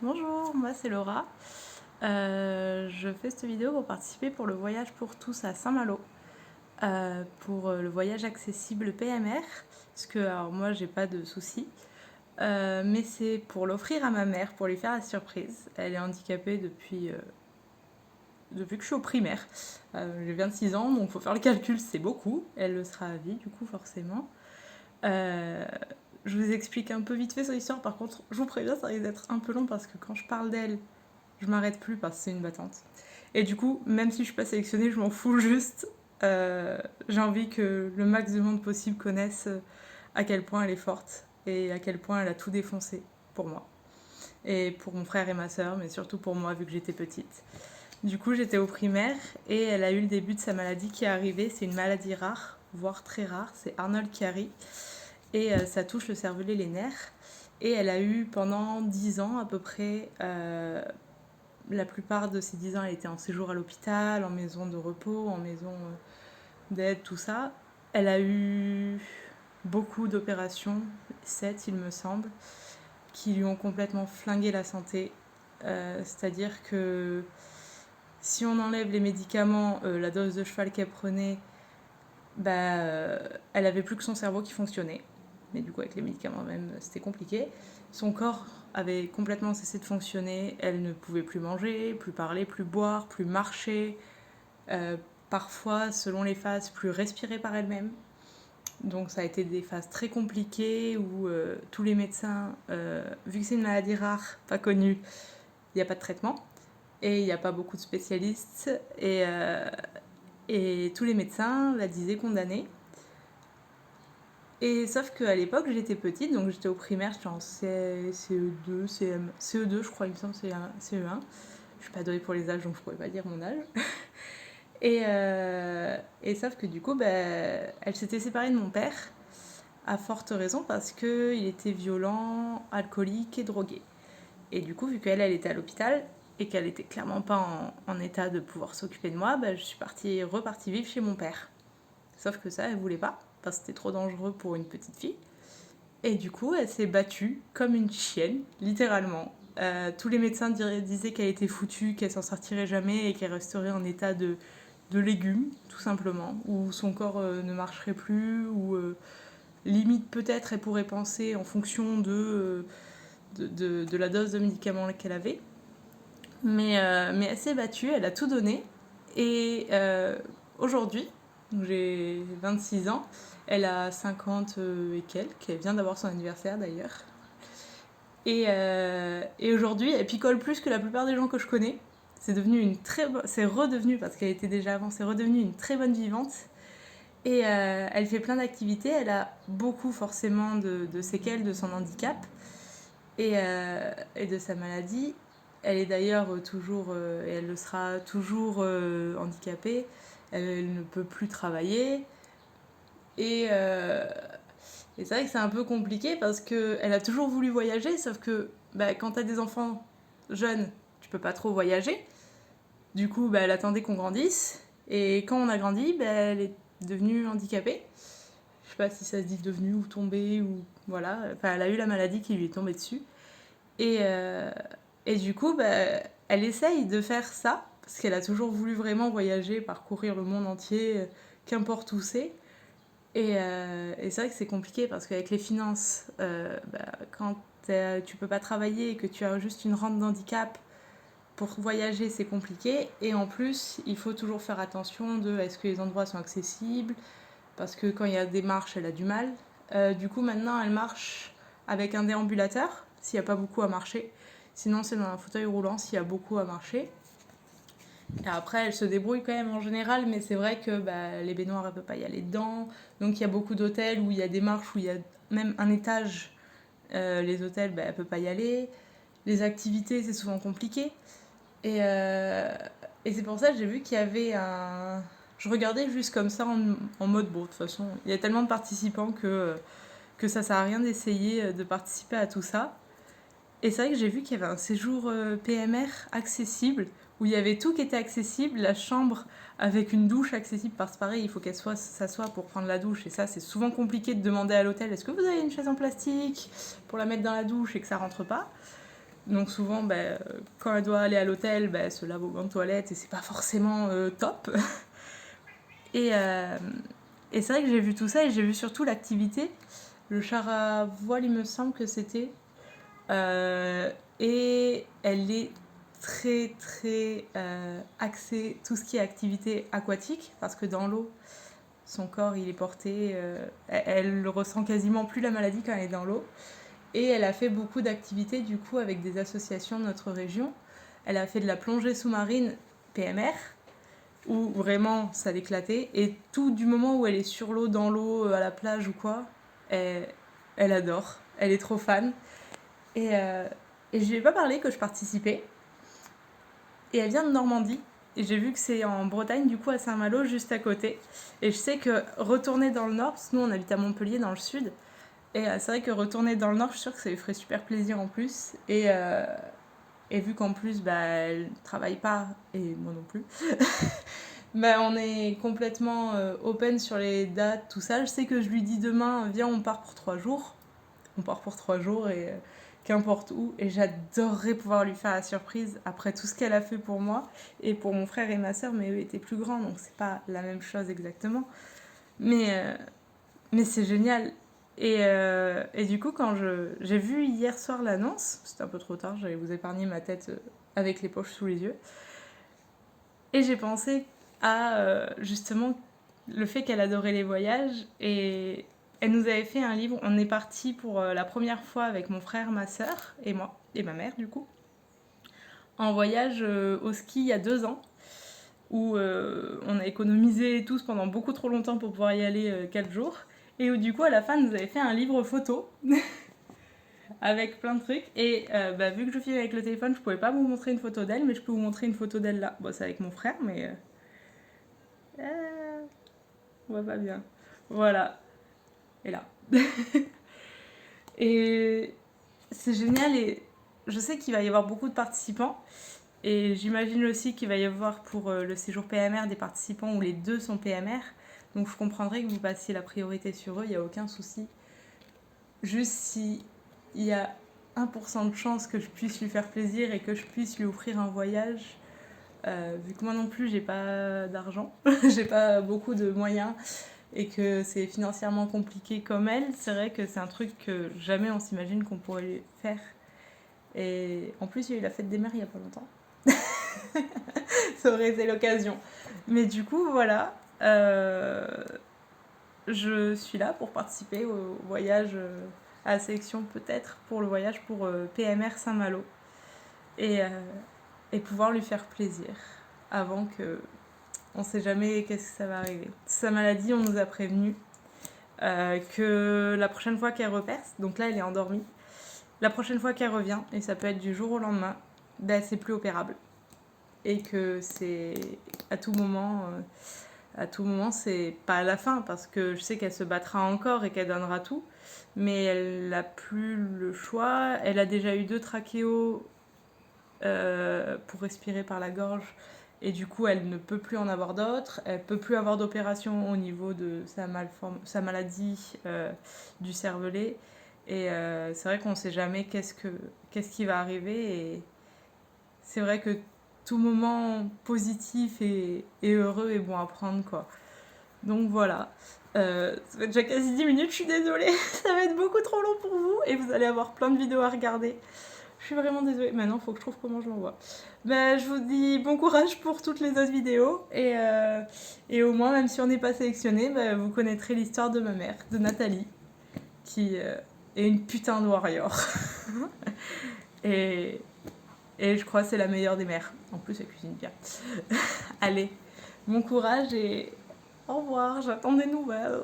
Bonjour, moi c'est Laura. Je fais cette vidéo pour participer pour le voyage pour tous à Saint-Malo, pour le voyage accessible PMR, parce que alors, moi j'ai pas de soucis, mais c'est pour l'offrir à ma mère, pour lui faire la surprise. Elle est handicapée depuis que je suis au primaire. J'ai 26 ans, donc faut faire le calcul, c'est beaucoup. Elle le sera à vie, du coup, forcément. Euh, je vous explique un peu vite fait son histoire, par contre, je vous préviens, ça risque d'être un peu long parce que quand je parle d'elle, je m'arrête plus parce que c'est une battante. Et du coup, même si je suis pas sélectionnée, je m'en fous juste. J'ai envie que le max de monde possible connaisse à quel point elle est forte et à quel point elle a tout défoncé pour moi. Et pour mon frère et ma soeur, mais surtout pour moi vu que j'étais petite. Du coup, j'étais au primaire et elle a eu le début de sa maladie qui est arrivée. C'est une maladie rare, voire très rare. C'est Arnold Chiari. Et ça touche le cervelet et les nerfs. Et elle a eu pendant 10 ans à peu près la plupart de ces 10 ans, elle était en séjour à l'hôpital, en maison de repos, en maison d'aide, tout ça. Elle a eu beaucoup d'opérations, 7 il me semble, qui lui ont complètement flingué la santé. C'est-à-dire que si on enlève les médicaments, la dose de cheval qu'elle prenait, elle avait plus que son cerveau qui fonctionnait. Mais du coup, avec les médicaments même, c'était compliqué. Son corps avait complètement cessé de fonctionner. Elle ne pouvait plus manger, plus parler, plus boire, plus marcher. Euh, Parfois, selon les phases, plus respirer par elle-même. Donc ça a été des phases très compliquées où tous les médecins, vu que c'est une maladie rare, pas connue, il n'y a pas de traitement et il n'y a pas beaucoup de spécialistes et tous les médecins la disaient condamnée. Et sauf qu'à l'époque, j'étais petite, donc j'étais au primaire, j'étais en CE2, CE2 je crois, il me semble, CE1. Je suis pas douée pour les âges, donc je pourrais pas dire mon âge. Et sauf que du coup, elle s'était séparée de mon père, à forte raison, parce qu'il était violent, alcoolique et drogué. Et du coup, vu qu'elle, elle était à l'hôpital, et qu'elle était clairement pas en état de pouvoir s'occuper de moi, je suis repartie vivre chez mon père. Sauf que ça, elle voulait pas, parce que c'était trop dangereux pour une petite fille. Et du coup, elle s'est battue comme une chienne, littéralement. Tous les médecins disaient qu'elle était foutue, qu'elle s'en sortirait jamais et qu'elle resterait en état de légumes, tout simplement, où son corps ne marcherait plus, ou limite peut-être elle pourrait penser en fonction de la dose de médicaments qu'elle avait. Mais elle s'est battue, elle a tout donné. Et aujourd'hui, j'ai 26 ans, elle a 50 et quelques, elle vient d'avoir son anniversaire d'ailleurs. Et aujourd'hui, elle picole plus que la plupart des gens que je connais. C'est redevenu, parce qu'elle était déjà avant, c'est redevenu une très bonne vivante. Et elle fait plein d'activités, elle a beaucoup forcément de séquelles de son handicap et de sa maladie. Elle est d'ailleurs toujours, et elle le sera toujours handicapée. Elle ne peut plus travailler. Et, euh, et c'est vrai que c'est un peu compliqué parce qu'elle a toujours voulu voyager, sauf que quand t'as des enfants jeunes, tu peux pas trop voyager. Du coup, elle attendait qu'on grandisse. Et quand on a grandi, elle est devenue handicapée. Je sais pas si ça se dit devenue ou tombée ou voilà. Enfin, elle a eu la maladie qui lui est tombée dessus. Et, euh, et du coup, elle essaye de faire ça parce qu'elle a toujours voulu vraiment voyager, parcourir le monde entier, qu'importe où c'est. Et c'est vrai que c'est compliqué parce qu'avec les finances, quand tu peux pas travailler et que tu as juste une rente d'handicap, pour voyager c'est compliqué. Et en plus, il faut toujours faire attention de est-ce que les endroits sont accessibles, parce que quand il y a des marches, elle a du mal. Du coup, maintenant, elle marche avec un déambulateur, s'il n'y a pas beaucoup à marcher. Sinon, c'est dans un fauteuil roulant s'il y a beaucoup à marcher. Et après, elle se débrouille quand même en général, mais c'est vrai que les baignoires, elle ne peut pas y aller dedans. Donc, il y a beaucoup d'hôtels où il y a des marches, où il y a même un étage. Les hôtels, elle ne peut pas y aller. Les activités, c'est souvent compliqué. Et, euh, et c'est pour ça que j'ai vu qu'il y avait un. Je regardais juste comme ça en mode bon, de toute façon, il y a tellement de participants que ça sert à rien d'essayer de participer à tout ça. Et c'est vrai que j'ai vu qu'il y avait un séjour PMR accessible où il y avait tout qui était accessible, la chambre avec une douche accessible parce que pareil, il faut qu'elle s'assoie pour prendre la douche et ça c'est souvent compliqué de demander à l'hôtel est-ce que vous avez une chaise en plastique pour la mettre dans la douche et que ça rentre pas. Donc souvent, quand elle doit aller à l'hôtel, elle se lave au banc de toilette et c'est pas forcément top. Et, et c'est vrai que j'ai vu tout ça et j'ai vu surtout l'activité. Le char à voile, il me semble que c'était. Et elle est très très axée tout ce qui est activité aquatique parce que dans l'eau, son corps il est porté. Elle ressent quasiment plus la maladie quand elle est dans l'eau. Et elle a fait beaucoup d'activités du coup avec des associations de notre région. Elle a fait de la plongée sous-marine PMR, où vraiment ça l'éclatait. Et tout du moment où elle est sur l'eau, dans l'eau, à la plage ou quoi, elle adore. Elle est trop fan. Et je lui ai pas parlé que je participais. Et elle vient de Normandie. Et j'ai vu que c'est en Bretagne, du coup à Saint-Malo, juste à côté. Et je sais que retourner dans le nord, parce que nous on habite à Montpellier, dans le sud, et c'est vrai que retourner dans le nord, je suis sûre que ça lui ferait super plaisir en plus. Et vu qu'en plus, elle travaille pas, et moi non plus, on est complètement open sur les dates, tout ça. Je sais que je lui dis demain, viens, on part pour 3 jours. On part pour 3 jours et qu'importe où. Et j'adorerais pouvoir lui faire la surprise après tout ce qu'elle a fait pour moi et pour mon frère et ma soeur, mais eux étaient plus grands, donc c'est pas la même chose exactement. Mais c'est génial. Et du coup, quand j'ai vu hier soir l'annonce, c'était un peu trop tard, j'allais vous épargner ma tête avec les poches sous les yeux. Et j'ai pensé à justement le fait qu'elle adorait les voyages. Et elle nous avait fait un livre. On est parti pour la première fois avec mon frère, ma soeur et moi, et ma mère du coup, en voyage au ski il y a 2 ans. Où on a économisé tous pendant beaucoup trop longtemps pour pouvoir y aller 4 jours. Et où du coup, à la fin, elle nous avait fait un livre photo avec plein de trucs. Et vu que je filme avec le téléphone, je pouvais pas vous montrer une photo d'elle, mais je peux vous montrer une photo d'elle là. Bon, c'est avec mon frère, mais on voit pas bien. Voilà. Et là. Et c'est génial. Et je sais qu'il va y avoir beaucoup de participants. Et j'imagine aussi qu'il va y avoir pour le séjour PMR des participants où les deux sont PMR. Donc je comprendrai que vous passiez la priorité sur eux, il n'y a aucun souci. Juste si il y a 1% de chance que je puisse lui faire plaisir et que je puisse lui offrir un voyage, vu que moi non plus j'ai pas d'argent, j'ai pas beaucoup de moyens et que c'est financièrement compliqué comme elle, c'est vrai que c'est un truc que jamais on s'imagine qu'on pourrait faire. Et en plus il y a eu la fête des mères il y a pas longtemps. Ça aurait été l'occasion. Mais du coup, voilà. Je suis là pour participer au voyage à la sélection, peut-être pour le voyage pour PMR Saint-Malo. Et pouvoir lui faire plaisir avant que. On sait jamais qu'est-ce que ça va arriver. Sa maladie, on nous a prévenu que la prochaine fois qu'elle reperce, donc là elle est endormie, la prochaine fois qu'elle revient, et ça peut être du jour au lendemain, c'est plus opérable. Et que c'est à tout moment, c'est pas à la fin, parce que je sais qu'elle se battra encore et qu'elle donnera tout, mais elle n'a plus le choix. Elle a déjà eu 2 trachéos pour respirer par la gorge, et du coup elle ne peut plus en avoir d'autres. Elle peut plus avoir d'opération au niveau de sa maladie du cervelet. Et c'est vrai qu'on sait jamais qu'est-ce qui va arriver. Et c'est vrai que tout moment positif et heureux est bon à prendre, quoi. Donc voilà. Ça fait déjà quasi 10 minutes, je suis désolée. Ça va être beaucoup trop long pour vous et vous allez avoir plein de vidéos à regarder. Je suis vraiment désolée. Maintenant, il faut que je trouve comment je l'envoie. Je vous dis bon courage pour toutes les autres vidéos. Et au moins, même si on n'est pas sélectionné, vous connaîtrez l'histoire de ma mère, de Nathalie, qui est une putain de warrior. et je crois que c'est la meilleure des mères. En plus, elle cuisine bien. Allez, bon courage et au revoir. J'attends des nouvelles.